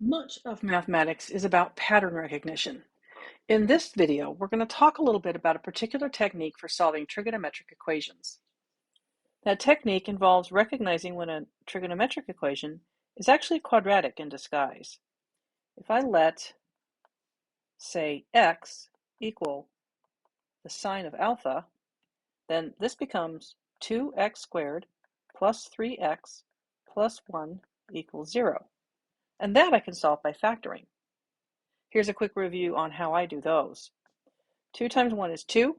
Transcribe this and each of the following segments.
Much of mathematics is about pattern recognition. In this video, we're going to talk a little bit about a particular technique for solving trigonometric equations. That technique involves recognizing when a trigonometric equation is actually quadratic in disguise. If I let, say, x equal the sine of alpha, then this becomes 2x squared plus 3x plus 1 equals 0. And that I can solve by factoring. Here's a quick review on how I do those. 2 times 1 is 2,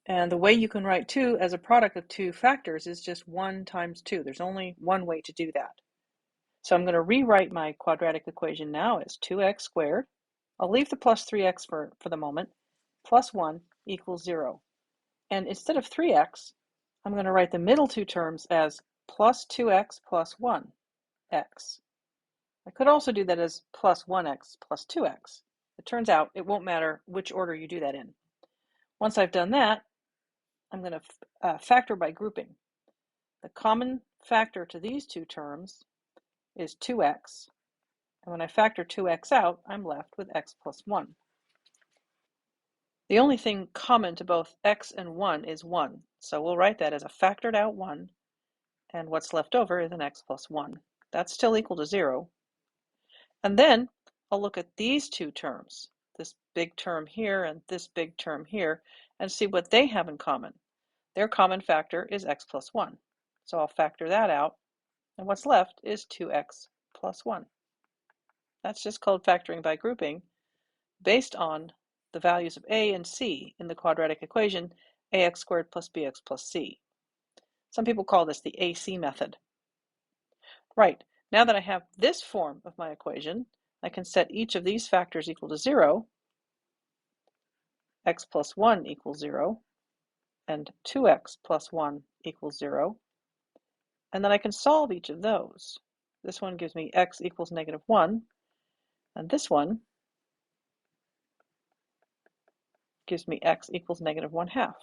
and the way you can write 2 as a product of two factors is just 1 times 2. There's only one way to do that. So I'm going to rewrite my quadratic equation now as 2x squared. I'll leave the plus 3x for the moment, plus 1 equals 0. And instead of 3x, I'm going to write the middle two terms as plus 2x plus 1x. I could also do that as plus 1x plus 2x. It turns out it won't matter which order you do that in. Once I've done that, I'm going to factor by grouping. The common factor to these two terms is 2x. And when I factor 2x out, I'm left with x plus 1. The only thing common to both x and 1 is 1. So we'll write that as a factored out 1. And what's left over is an x plus 1. That's still equal to 0. And then I'll look at these two terms, this big term here and this big term here, and see what they have in common. Their common factor is x plus 1. So I'll factor that out, and what's left is 2x plus 1. That's just called factoring by grouping, based on the values of a and c in the quadratic equation, ax squared plus bx plus c. Some people call this the AC method. Right, now that I have this form of my equation, I can set each of these factors equal to 0, x plus 1 equals 0, and 2x plus 1 equals 0, and then I can solve each of those. This one gives me x equals negative 1, and this one gives me x equals negative 1/2.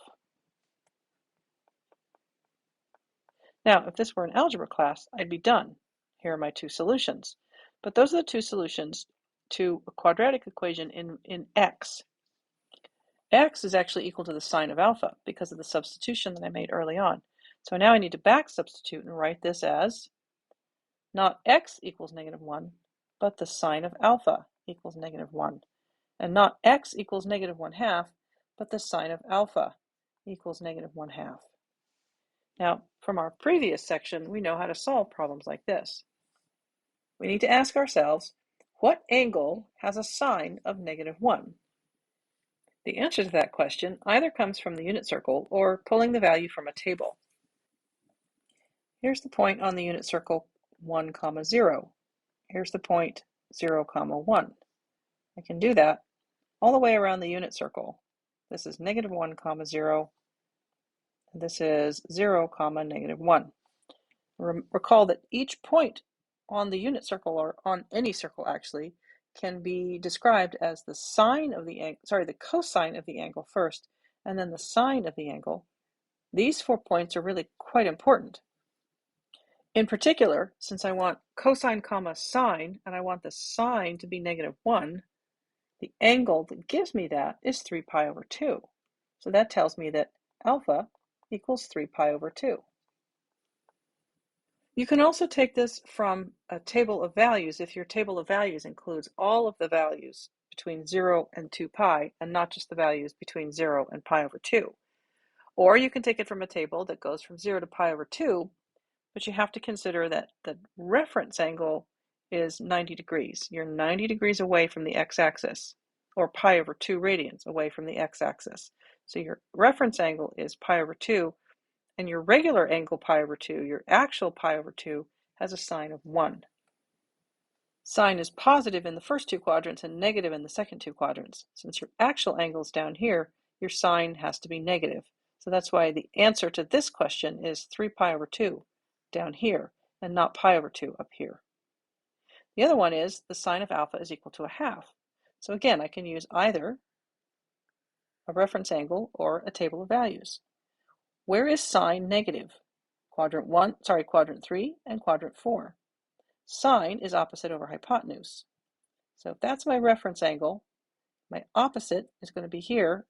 Now, if this were an algebra class, I'd be done. Here are my two solutions. But those are the two solutions to a quadratic equation in x. X is actually equal to the sine of alpha because of the substitution that I made early on. So now I need to back substitute and write this as not x equals negative 1, but the sine of alpha equals negative 1. And not x equals negative 1/2, but the sine of alpha equals negative 1/2. Now, from our previous section, we know how to solve problems like this. We need to ask ourselves, what angle has a sine of negative 1? The answer to that question either comes from the unit circle or pulling the value from a table. Here's the point on the unit circle 1, 0. Here's the point 0, 1. I can do that all the way around the unit circle. This is negative 1, 0. And this is 0, negative 1. Recall that each point on the unit circle, or on any circle actually, can be described as the sine of the angle, the cosine of the angle first, and then the sine of the angle. These 4 points are really quite important. In particular, since I want cosine, sine, and I want the sine to be negative 1, the angle that gives me that is 3 pi over 2. So that tells me that alpha equals 3 pi over 2. You can also take this from a table of values if your table of values includes all of the values between 0 and 2 pi and not just the values between 0 and pi over 2. Or you can take it from a table that goes from 0 to pi over 2, but you have to consider that the reference angle is 90 degrees. You're 90 degrees away from the x-axis, or pi over 2 radians away from the x-axis. So your reference angle is pi over 2, and your regular angle pi over 2, your actual pi over 2, has a sine of 1. Sine is positive in the first two quadrants and negative in the second two quadrants. Since your actual angle is down here, your sine has to be negative. So that's why the answer to this question is 3 pi over 2 down here, and not pi over 2 up here. The other one is the sine of alpha is equal to 1/2. So again, I can use either a reference angle or a table of values. Where is sine negative? Quadrant 3 and quadrant 4. Sine is opposite over hypotenuse. So if that's my reference angle, my opposite is going to be here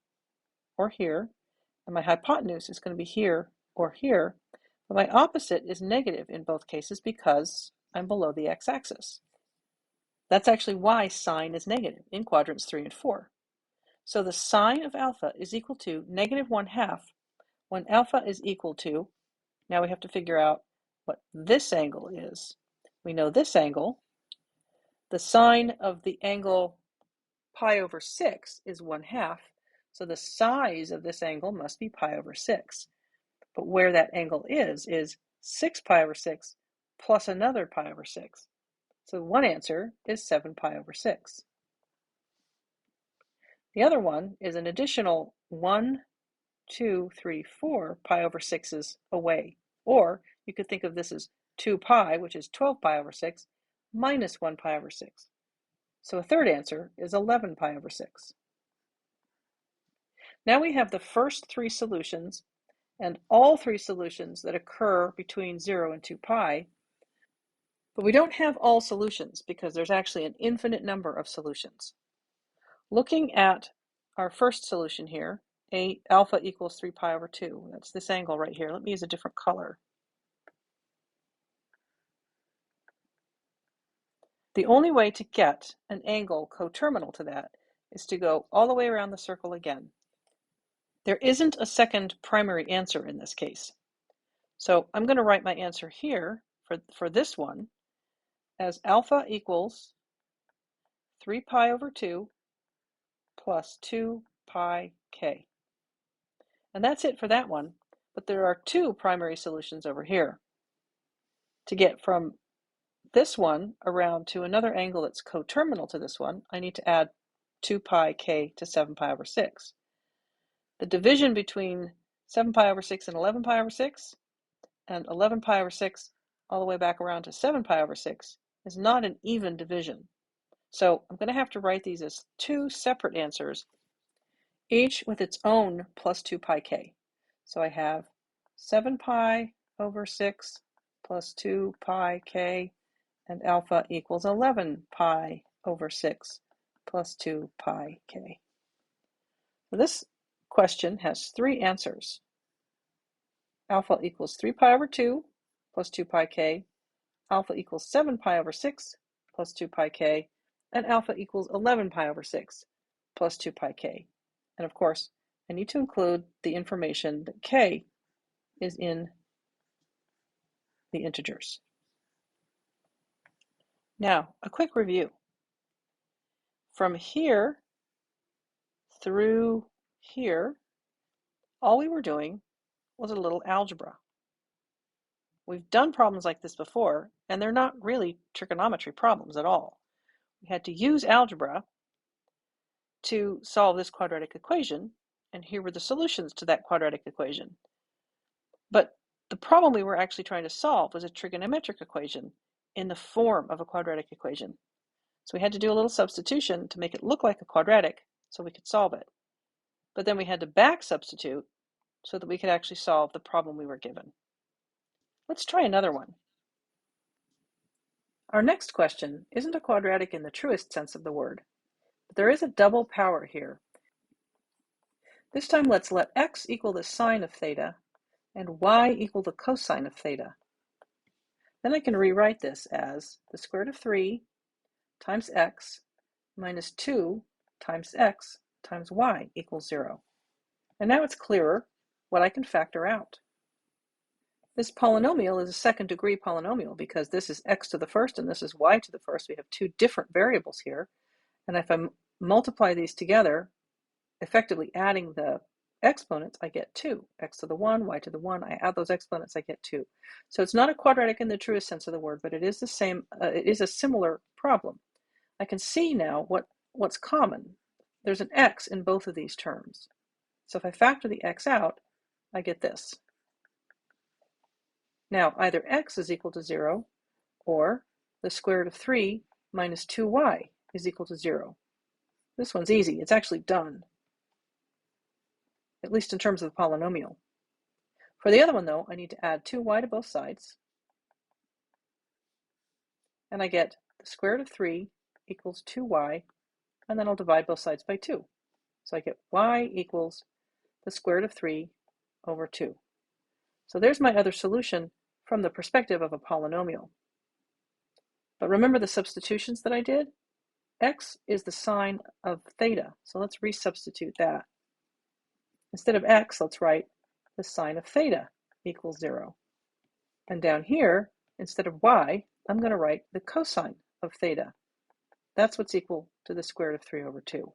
or here, and my hypotenuse is going to be here or here, but my opposite is negative in both cases because I'm below the x-axis. That's actually why sine is negative in quadrants 3 and 4. So the sine of alpha is equal to negative 1/2 when alpha is equal to, now we have to figure out what this angle is. We know this angle. The sine of the angle pi over 6 is 1/2, so the size of this angle must be pi over 6. But where that angle is 6 pi over 6 plus another pi over 6. So one answer is 7 pi over 6. The other one is an additional 1, 2, 3, 4 pi over 6's away. Or you could think of this as 2 pi, which is 12 pi over 6, minus 1 pi over 6. So a third answer is 11 pi over 6. Now we have the first three solutions and all three solutions that occur between 0 and 2 pi, but we don't have all solutions because there's actually an infinite number of solutions. Looking at our first solution here, alpha equals 3 pi over 2. That's this angle right here. Let me use a different color. The only way to get an angle coterminal to that is to go all the way around the circle again. There isn't a second primary answer in this case. So I'm going to write my answer here for this one as alpha equals 3 pi over 2 plus 2 pi k. And that's it for that one, but there are two primary solutions over here. To get from this one around to another angle that's coterminal to this one, I need to add 2 pi k to 7 pi over 6. The division between 7 pi over 6 and 11 pi over 6 and 11 pi over 6 all the way back around to 7 pi over 6 is not an even division. So I'm going to have to write these as two separate answers, each with its own plus 2 pi k. So I have 7 pi over 6 plus 2 pi k, and alpha equals 11 pi over 6 plus 2 pi k. So this question has three answers. Alpha equals 3 pi over 2 plus 2 pi k, alpha equals 7 pi over 6 plus 2 pi k, and alpha equals 11 pi over 6 plus 2 pi k. And of course, I need to include the information that k is in the integers. Now, a quick review. From here through here, all we were doing was a little algebra. We've done problems like this before, and they're not really trigonometry problems at all. We had to use algebra to solve this quadratic equation, and here were the solutions to that quadratic equation. But the problem we were actually trying to solve was a trigonometric equation in the form of a quadratic equation. So we had to do a little substitution to make it look like a quadratic so we could solve it. But then we had to back substitute so that we could actually solve the problem we were given. Let's try another one. Our next question isn't a quadratic in the truest sense of the word, but there is a double power here. This time let's let x equal the sine of theta and y equal the cosine of theta. Then I can rewrite this as the square root of 3 times x minus 2 times x times y equals 0. And now it's clearer what I can factor out. This polynomial is a second degree polynomial because this is x to the first and this is y to the first. We have two different variables here. And if I multiply these together, effectively adding the exponents, I get 2. X to the 1, y to the 1, I add those exponents, I get 2. So it's not a quadratic in the truest sense of the word, but it is the same, it is a similar problem. I can see now what's common. There's an x in both of these terms. So if I factor the x out, I get this. Now, either x is equal to 0, or the square root of 3 minus 2y is equal to 0. This one's easy. It's actually done, at least in terms of the polynomial. For the other one, though, I need to add 2y to both sides. and I get the square root of 3 equals 2y, and then I'll divide both sides by 2. So I get y equals the square root of 3 over 2. So there's my other solution from the perspective of a polynomial. But remember the substitutions that I did? X is the sine of theta, so let's resubstitute that. Instead of x, let's write the sine of theta equals 0. And down here, instead of y, I'm going to write the cosine of theta. That's what's equal to the square root of 3 over 2.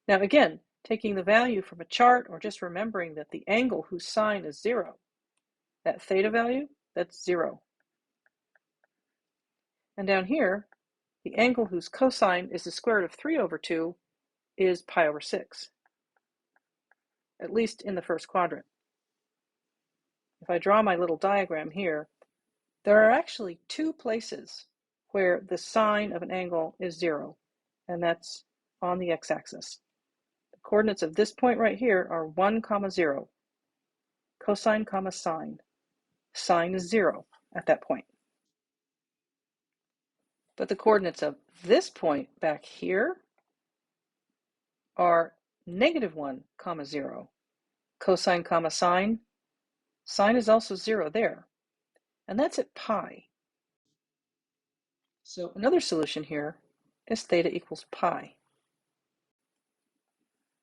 Now again, taking the value from a chart or just remembering that the angle whose sine is 0, that theta value, that's 0. And down here, the angle whose cosine is the square root of 3 over 2 is pi over 6, at least in the first quadrant. If I draw my little diagram here, there are actually two places where the sine of an angle is 0, and that's on the x-axis. The coordinates of this point right here are 1, 0, cosine, sine. Sine is 0 at that point. But the coordinates of this point back here are -1, 0, cosine, sine. Sine is also 0 there, and that's at pi. So another solution here is theta equals pi.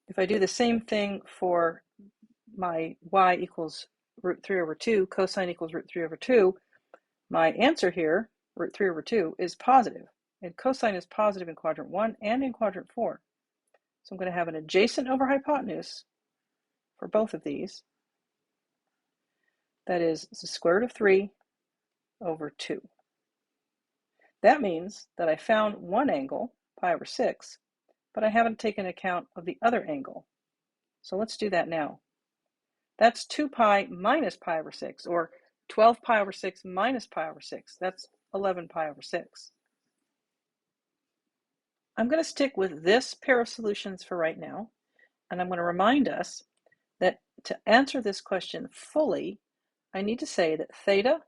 If I do the same thing for my y equals root 3 over 2, cosine equals root 3 over 2, my answer here, root 3 over 2, is positive. And cosine is positive in quadrant 1 and in quadrant 4. So I'm going to have an adjacent over hypotenuse for both of these. That is the square root of 3 over 2. That means that I found one angle, pi over 6, but I haven't taken account of the other angle. So let's do that now. That's 2 pi minus pi over 6, or 12 pi over 6 minus pi over 6. That's 11 pi over 6. I'm going to stick with this pair of solutions for right now, and I'm going to remind us that to answer this question fully, I need to say that theta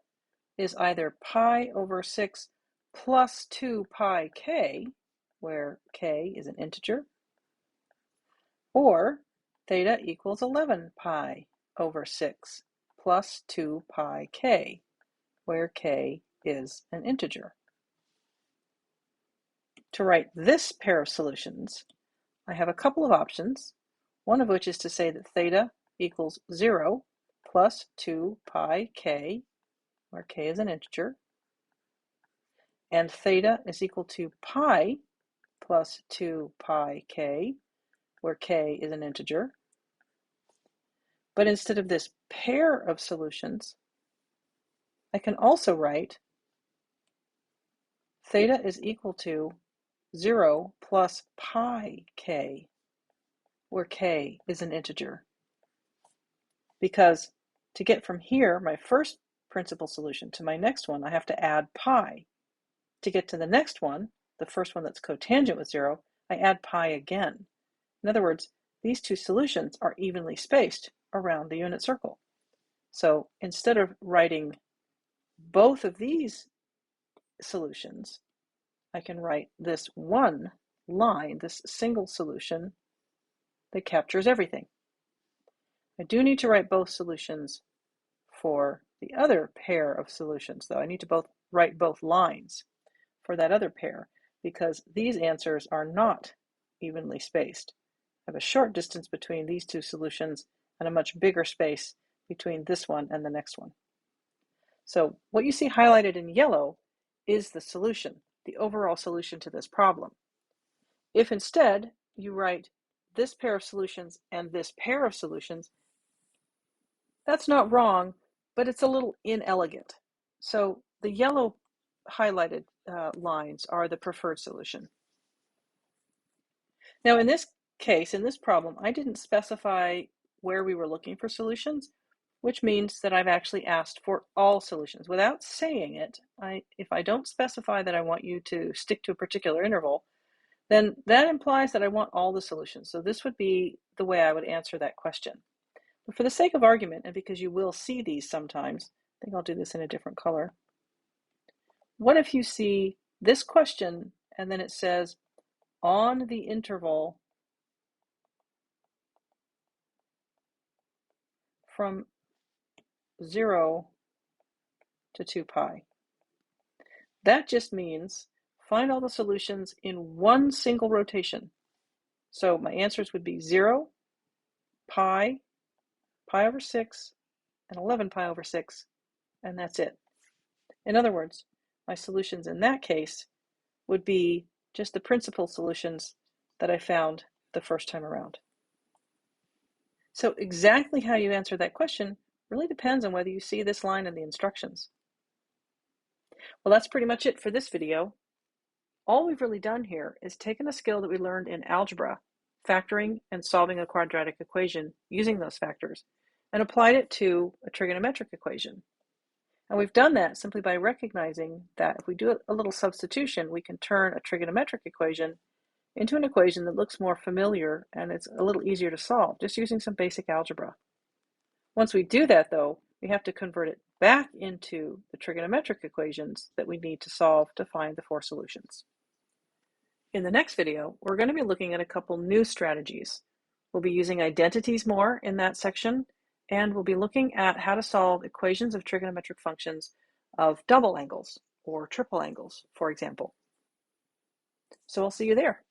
is either pi over 6 plus 2 pi k, where k is an integer, or theta equals 11 pi over 6 plus 2 pi k, where k is an integer. To write this pair of solutions, I have a couple of options, one of which is to say that theta equals 0 plus 2 pi k, where k is an integer, and theta is equal to pi plus 2 pi k, where k is an integer. But instead of this pair of solutions, I can also write theta is equal to 0 plus pi k, where k is an integer. Because to get from here, my first principal solution, to my next one, I have to add pi. To get to the next one, the first one that's cotangent with 0, I add pi again. In other words, these two solutions are evenly spaced around the unit circle. So instead of writing both of these solutions, I can write this one line, this single solution that captures everything. I do need to write both solutions for the other pair of solutions, though. I need to write both lines for that other pair because these answers are not evenly spaced. I have a short distance between these two solutions and a much bigger space between this one and the next one. So what you see highlighted in yellow is the solution, the overall solution to this problem. If instead you write this pair of solutions and this pair of solutions, that's not wrong, but it's a little inelegant. So the yellow highlighted lines are the preferred solution. Now in this case, in this problem, I didn't specify where we were looking for solutions, which means that I've actually asked for all solutions. Without saying it, if I don't specify that I want you to stick to a particular interval, then that implies that I want all the solutions. So this would be the way I would answer that question. But for the sake of argument, and because you will see these sometimes, I think I'll do this in a different color. What if you see this question and then it says on the interval from 0 to 2 pi? That just means find all the solutions in one single rotation. So my answers would be 0, pi, pi over 6, and 11 pi over 6, and that's it. In other words, my solutions in that case would be just the principal solutions that I found the first time around. So exactly how you answer that question really depends on whether you see this line in the instructions. Well, that's pretty much it for this video. All we've really done here is taken a skill that we learned in algebra, factoring and solving a quadratic equation using those factors, and applied it to a trigonometric equation. And we've done that simply by recognizing that if we do a little substitution, we can turn a trigonometric equation into an equation that looks more familiar and it's a little easier to solve, just using some basic algebra. Once we do that, though, we have to convert it back into the trigonometric equations that we need to solve to find the 4 solutions. In the next video, we're going to be looking at a couple new strategies. We'll be using identities more in that section, and we'll be looking at how to solve equations of trigonometric functions of double angles or triple angles, for example. So I'll see you there.